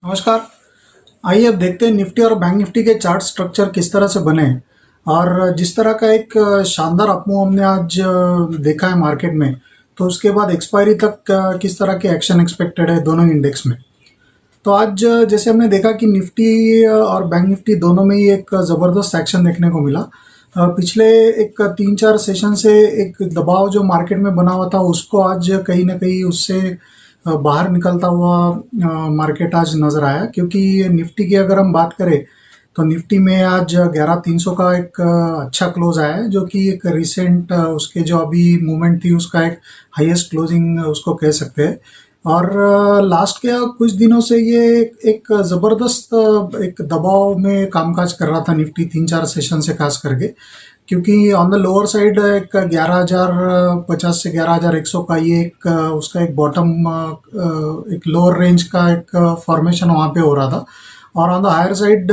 नमस्कार। आइए अब देखते हैं निफ्टी और बैंक निफ्टी के चार्ट स्ट्रक्चर किस तरह से बने हैं। और जिस तरह का एक शानदार अपमूव हमने आज देखा है मार्केट में, तो उसके बाद एक्सपायरी तक किस तरह के एक्शन एक्सपेक्टेड है दोनों इंडेक्स में। तो आज जैसे हमने देखा कि निफ्टी और बैंक निफ्टी दोनों में ही एक ज़बरदस्त एक्शन देखने को मिला। पिछले एक 3-4 सेशन से एक दबाव जो मार्केट में बना हुआ था, उसको आज कहीं ना कहीं उससे बाहर निकलता हुआ मार्केट आज नज़र आया। क्योंकि निफ्टी की अगर हम बात करें तो निफ्टी में आज 11,300 का एक अच्छा क्लोज आया है, जो कि एक रिसेंट उसके जो अभी मूवमेंट थी उसका एक हाईएस्ट क्लोजिंग उसको कह सकते हैं। और लास्ट के कुछ दिनों से ये एक ज़बरदस्त एक दबाव में कामकाज कर रहा था निफ्टी 3-4 सेशन से खास करके। क्योंकि ऑन द लोअर साइड एक 11,050 से 11,100 का ये एक उसका एक बॉटम एक लोअर रेंज का एक फॉर्मेशन वहाँ पे हो रहा था। और on the higher side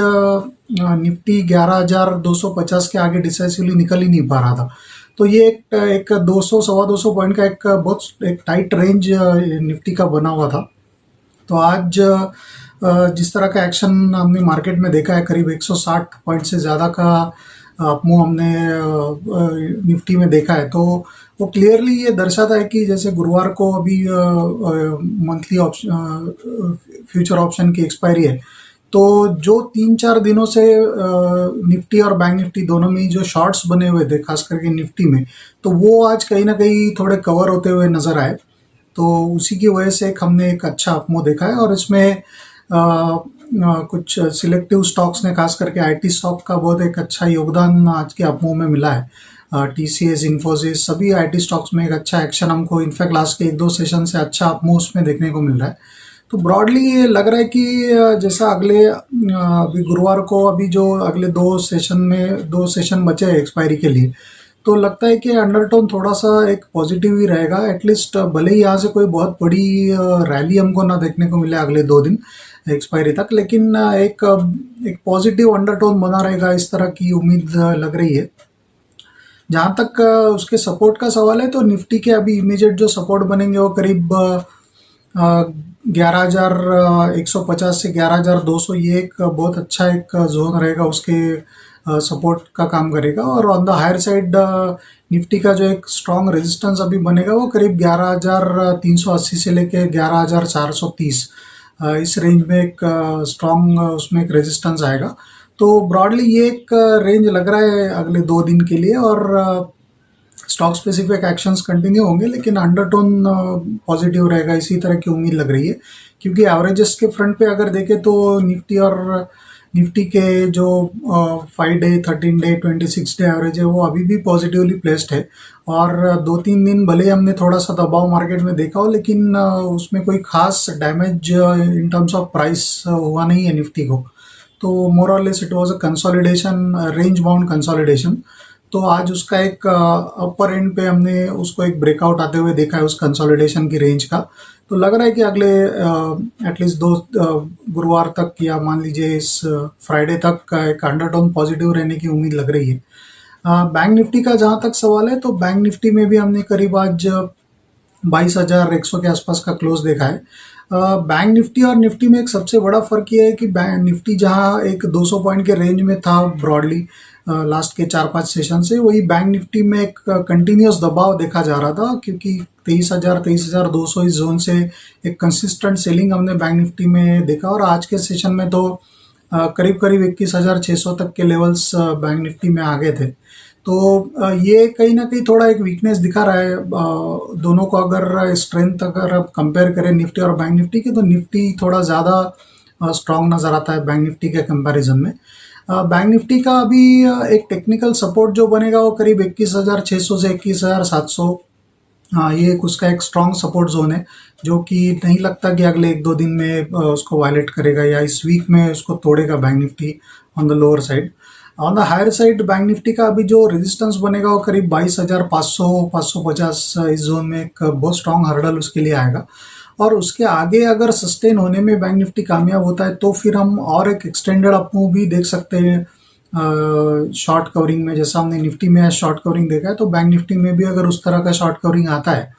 Nifty 11,250 के आगे डिसाइसिवली निकल ही नहीं पा रहा था। तो ये एक 200 सवा 200 पॉइंट का एक बहुत एक टाइट रेंज निफ्टी का बना हुआ था। तो आज जिस तरह का एक्शन हमने मार्केट में देखा है, करीब 160 पॉइंट से ज़्यादा का अपमूव हमने निफ्टी में देखा है, तो वो क्लियरली ये दर्शाता है कि जैसे गुरुवार को अभी मंथली फ्यूचर ऑप्शन की एक्सपायरी है, तो जो 3-4 दिनों से निफ्टी और बैंक निफ्टी दोनों में ही जो शॉर्ट्स बने हुए थे खास करके निफ्टी में, तो वो आज कहीं ना कहीं थोड़े कवर होते हुए नज़र आए। तो उसी की वजह से हमने एक अच्छा अपमूव देखा है। और इसमें कुछ सिलेक्टिव स्टॉक्स ने खास करके आईटी स्टॉक का बहुत एक अच्छा योगदान आज के अपमूव में मिला है। टीसीएस, इन्फोसिस, सभी आईटी स्टॉक्स में एक अच्छा एक्शन हमको इनफैक्ट लास्ट के 1-2 सेशन से अच्छा अपमूव उसमें देखने को मिल रहा है। तो ब्रॉडली ये लग रहा है कि जैसा अगले अभी गुरुवार को अभी जो अगले 2 सेशन बचे हैं एक्सपायरी के लिए, तो लगता है कि अंडरटोन थोड़ा सा एक पॉजिटिव ही रहेगा। एटलीस्ट भले ही यहाँ से कोई बहुत बड़ी रैली हमको ना देखने को मिले अगले 2 दिन एक्सपायरी तक, लेकिन एक पॉजिटिव अंडरटोन बना रहेगा, इस तरह की उम्मीद लग रही है। जहाँ तक उसके सपोर्ट का सवाल है, तो निफ्टी के अभी इमीडिएट जो सपोर्ट बनेंगे वो करीब 11,150 से 11,200, ये एक बहुत अच्छा एक जोन रहेगा, उसके सपोर्ट का काम करेगा। और on the higher side Nifty का जो एक स्ट्रॉन्ग रेजिस्टेंस अभी बनेगा वो करीब 11,380 से लेके 11,430, इस रेंज में एक स्ट्रॉन्ग उसमें एक रेजिस्टेंस आएगा। तो ब्रॉडली ये एक रेंज लग रहा है अगले 2 दिन के लिए। और स्टॉक स्पेसिफिक एक्शंस कंटिन्यू होंगे, लेकिन अंडरटोन पॉजिटिव रहेगा, इसी तरह की उम्मीद लग रही है। क्योंकि एवरेजेस के फ्रंट पे अगर देखें तो निफ्टी के जो 5 डे, 13 डे, 26 डे एवरेज है वो अभी भी पॉजिटिवली प्लेस्ड है। और 2-3 दिन भले ही हमने थोड़ा सा दबाव मार्केट में देखा हो, लेकिन उसमें कोई खास damage in terms of price हुआ नहीं है निफ्टी को। तो मोर और less it was a consolidation, range bound consolidation. तो आज उसका एक अपर एंड पे हमने उसको एक ब्रेकआउट आते हुए देखा है उस कंसोलिडेशन की रेंज का। तो लग रहा है कि अगले एटलीस्ट 2 गुरुवार तक, या मान लीजिए इस फ्राइडे तक का एक अंडरटोन पॉजिटिव रहने की उम्मीद लग रही है। बैंक निफ्टी का जहाँ तक सवाल है, तो बैंक निफ्टी में भी हमने करीब आज 22,100 के आसपास का क्लोज देखा है। बैंक निफ्टी और निफ्टी में एक सबसे बड़ा फर्क ये है कि बैंक निफ्टी जहां एक 200 पॉइंट के रेंज में था ब्रॉडली लास्ट के 4-5 सेशन से, वही बैंक निफ्टी में एक कंटिन्यूस दबाव देखा जा रहा था। क्योंकि 23,200 इस जोन से एक कंसिस्टेंट सेलिंग हमने बैंक निफ्टी में देखा। और आज के सेशन में तो करीब करीब 21,600 तक के लेवल्स बैंक निफ्टी में आ गए थे। तो ये कहीं ना कहीं थोड़ा एक वीकनेस दिखा रहा है। दोनों को अगर स्ट्रेंथ अगर आप कंपेयर करें निफ्टी और बैंक निफ्टी की, तो निफ्टी थोड़ा ज़्यादा स्ट्रांग नज़र आता है बैंक निफ्टी के कंपैरिजन में। बैंक निफ्टी का अभी एक टेक्निकल सपोर्ट जो बनेगा वो करीब 21,600 से 21,700। हाँ, ये एक उसका एक स्ट्रॉन्ग सपोर्ट जोन है, जो कि नहीं लगता कि अगले 1-2 दिन में उसको वायलेट करेगा या इस वीक में उसको तोड़ेगा bank Nifty on the lower side. On the higher side bank Nifty का अभी जो रेजिस्टेंस बनेगा वो करीब 22,500, 550, इस जोन में एक बहुत स्ट्रॉन्ग हर्डल उसके लिए आएगा। और उसके आगे अगर सस्टेन होने में बैंक निफ्टी कामयाब होता है, तो फिर हम और एक एक्सटेंडेड अप मूव भी देख सकते हैं शॉर्ट कवरिंग में। जैसा हमने निफ्टी में शॉर्ट कवरिंग देखा है, तो बैंक निफ्टी में भी अगर उस तरह का शॉर्ट कवरिंग आता है,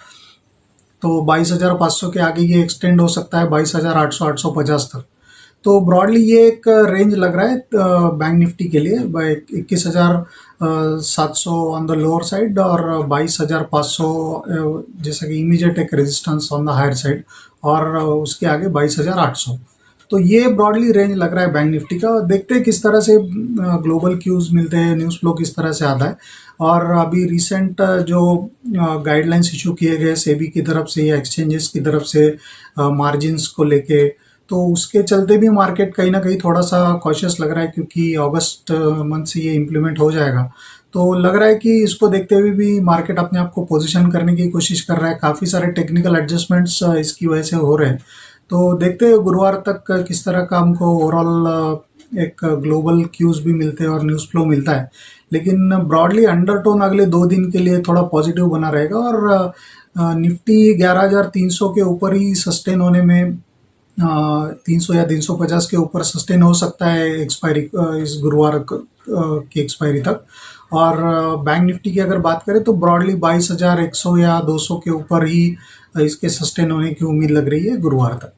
तो 22,500 के आगे ये एक्सटेंड हो सकता है 22,800, 850 तक। तो ब्रॉडली ये एक रेंज लग रहा है बैंक निफ्टी के लिए 21,700 ऑन द लोअर साइड और 22,500 जैसा कि इमीडिएट एक resistance on the higher side, और उसके आगे 22,800। तो ये ब्रॉडली रेंज लग रहा है बैंक निफ्टी का। देखते हैं किस तरह से ग्लोबल क्यूज मिलते हैं, न्यूज़ फ्लो किस तरह से आता है। और अभी रिसेंट जो गाइडलाइंस इशू किए गए सेबी की तरफ से या एक्सचेंजेस की तरफ से मार्जिन्स को लेके, तो उसके चलते भी मार्केट कहीं ना कहीं थोड़ा सा कॉशियस लग रहा है, क्योंकि अगस्त मंथ से ये इम्प्लीमेंट हो जाएगा। तो लग रहा है कि इसको देखते हुए भी मार्केट अपने आप को पोजीशन करने की कोशिश कर रहा है। काफ़ी सारे टेक्निकल एडजस्टमेंट्स इसकी वजह से हो रहे हैं। तो देखते हैं गुरुवार तक किस तरह का हमको ओवरऑल एक ग्लोबल क्यूज भी मिलते हैं और न्यूज़ फ्लो मिलता है। लेकिन ब्रॉडली अंडरटोन अगले 2 दिन के लिए थोड़ा पॉजिटिव बना रहेगा, और निफ्टी 11,300 के ऊपर ही सस्टेन होने में 300 या 350 के ऊपर सस्टेन हो सकता है एक्सपायरी इस गुरुवार की एक्सपायरी तक। और बैंक निफ्टी की अगर बात करें तो ब्रॉडली 22,100 या 200 के ऊपर ही इसके सस्टेन होने की उम्मीद लग रही है गुरुवार तक।